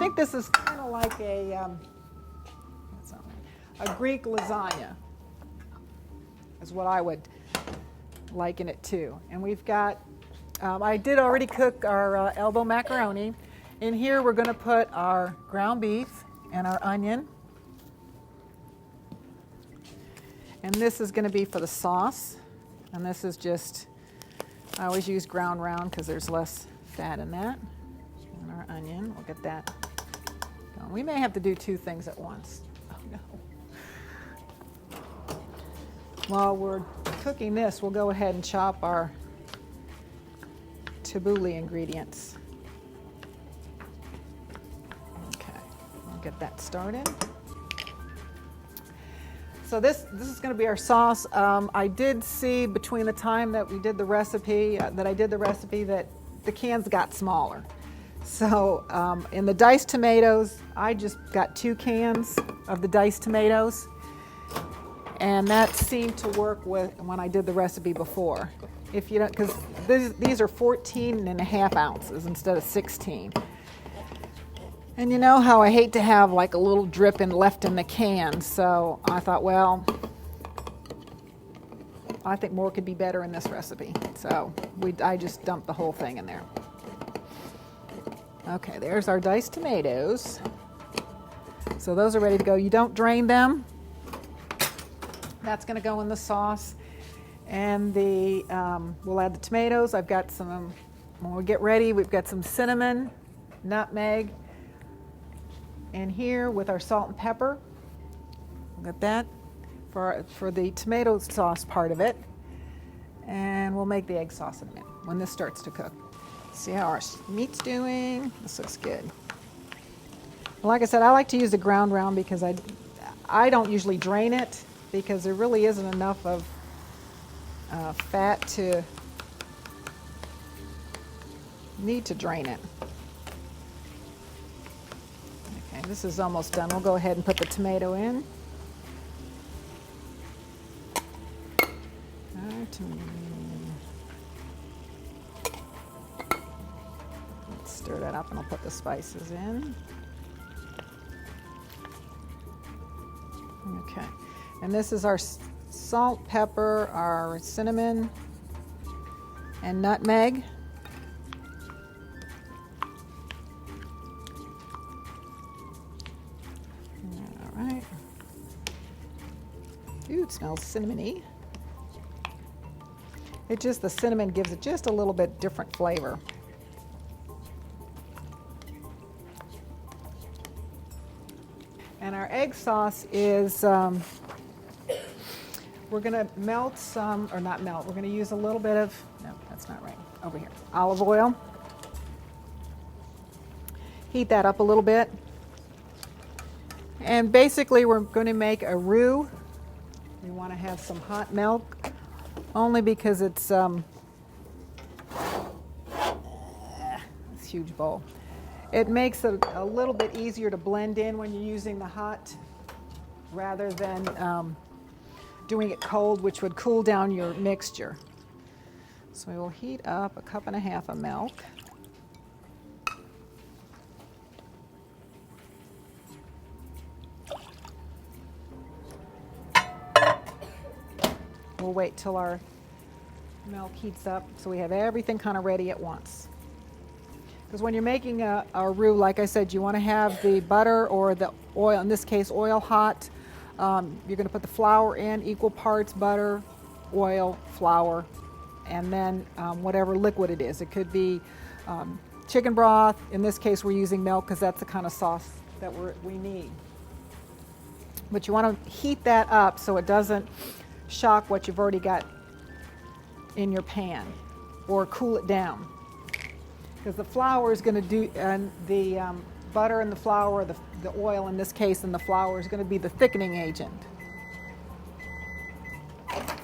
think this is kind of like a Greek lasagna, is what I would liken it to. And we've got, I did already cook our elbow macaroni. In here we're going to put our ground beef and our onion. And this is going to be for the sauce. And this is just, I always use ground round because there's less fat in that. And our onion, we'll get that going. We may have to do two things at once. Oh no. While we're cooking this, we'll go ahead and chop our tabbouleh ingredients. Okay, I'll get that started. So this is going to be our sauce. I did see between the time that we did the recipe, that the cans got smaller. So in the diced tomatoes, I just got 2 cans of the diced tomatoes. And that seemed to work with when I did the recipe before. If you don't, because these are 14.5 ounces instead of 16. And you know how I hate to have like a little drip left in the can, so I thought, well, I think more could be better in this recipe. So I just dumped the whole thing in there. Okay, there's our diced tomatoes. So those are ready to go. You don't drain them. That's going to go in the sauce. And we'll add the tomatoes. I've got some, when we get ready, we've got some cinnamon, nutmeg, and here with our salt and pepper. We'll get that for the tomato sauce part of it. And we'll make the egg sauce in a minute when this starts to cook. See how our meat's doing. This looks good. Like I said, I like to use the ground round because I don't usually drain it, because there really isn't enough of fat to need to drain it. Okay, this is almost done. We'll go ahead and put the tomato in. Let's stir that up and I'll put the spices in. Okay. And this is our salt, pepper, our cinnamon, and nutmeg. All right. Ooh, it smells cinnamony. The cinnamon gives it just a little bit different flavor. And our egg sauce is, we're going to melt some, or not melt, we're going to use a little bit of, no, that's not right, over here, olive oil. Heat that up a little bit. And basically we're going to make a roux. We want to have some hot milk, only because it's this huge bowl. It makes it a little bit easier to blend in when you're using the hot rather than doing it cold, which would cool down your mixture. So we will heat up 1.5 cups of milk. We'll wait till our milk heats up so we have everything kind of ready at once. Because when you're making a roux, like I said, you want to have the butter or the oil, in this case oil, hot. You're going to put the flour in, equal parts butter, oil, flour, and then whatever liquid it is. It could be chicken broth. In this case, we're using milk because that's the kind of sauce that we need. But you want to heat that up so it doesn't shock what you've already got in your pan, or cool it down. Because the flour is going to do, and the butter and the flour, the oil in this case, and the flour is going to be the thickening agent. Okay.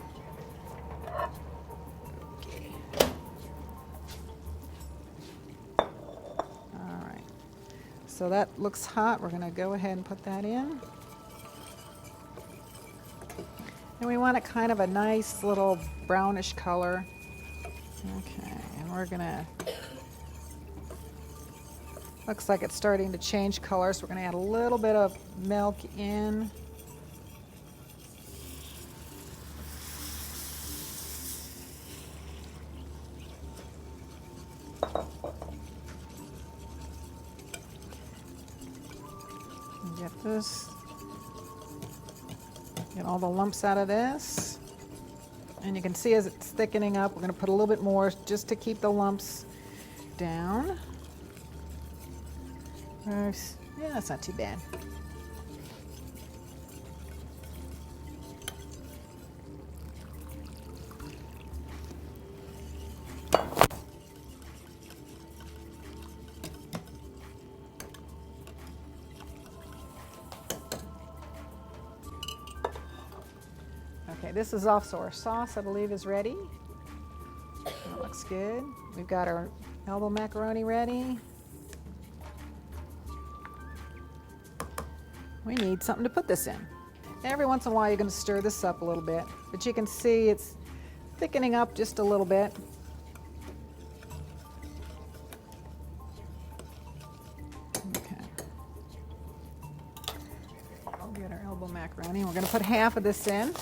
All right. So that looks hot. We're going to go ahead and put that in. And we want it kind of a nice little brownish color. Okay, and we're going to Looks like it's starting to change color, so we're going to add a little bit of milk in. Get this, get all the lumps out of this. And you can see as it's thickening up, we're going to put a little bit more just to keep the lumps down. Yeah, that's not too bad. Okay, this is off, so our sauce, I believe, is ready. That looks good. We've got our elbow macaroni ready. We need something to put this in. Every once in a while you're going to stir this up a little bit, but you can see it's thickening up just a little bit. Okay. I'll get our elbow macaroni. We're going to put half of this in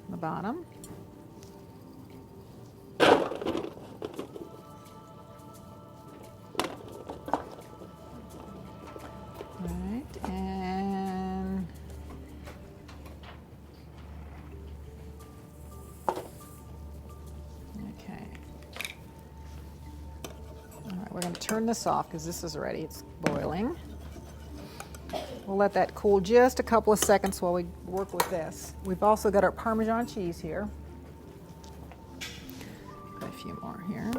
the bottom. We're going to turn this off because this is ready. It's boiling. We'll let that cool just a couple of seconds while we work with this. We've also got our Parmesan cheese here. Got a few more here.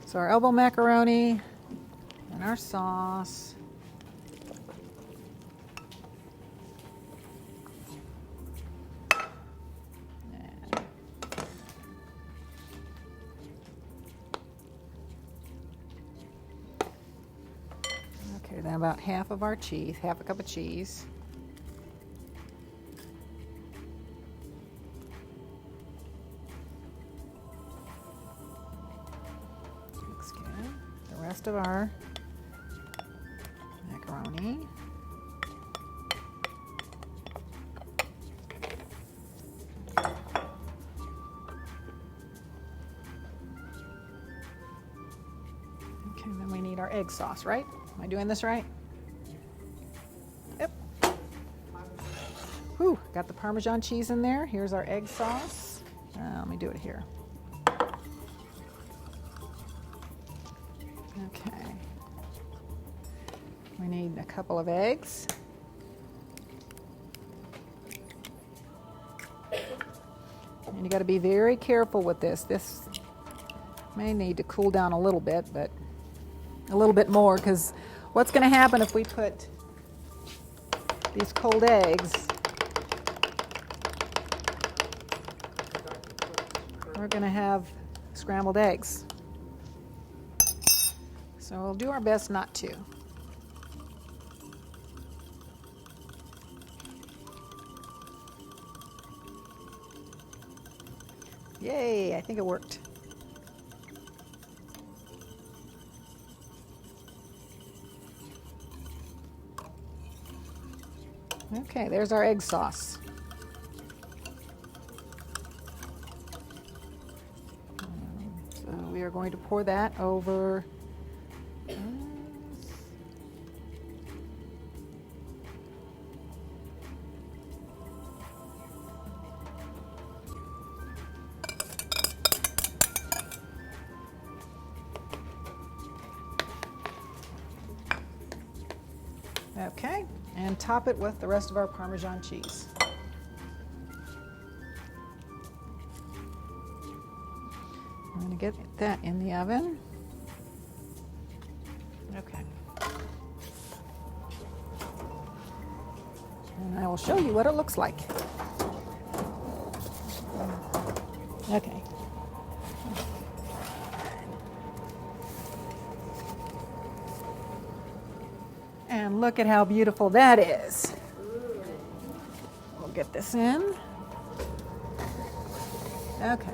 So our elbow macaroni and our sauce. Okay, then about half of our cheese, half a cup of cheese. Looks good. The rest of our macaroni. Okay, then we need our egg sauce, right? Am I doing this right? Yep. Whew, got the Parmesan cheese in there. Here's our egg sauce. Let me do it here. Okay. We need a couple of eggs. And you got to be very careful with this. This may need to cool down a little bit, but a little bit more, because what's going to happen if we put these cold eggs, we're going to have scrambled eggs. So we'll do our best not to. Yay, I think it worked. Okay, there's our egg sauce. So we are going to pour that over. Okay, and top it with the rest of our Parmesan cheese. I'm going to get that in the oven. Okay. And I will show you what it looks like. Okay. And look at how beautiful that is. We'll get this in. Okay.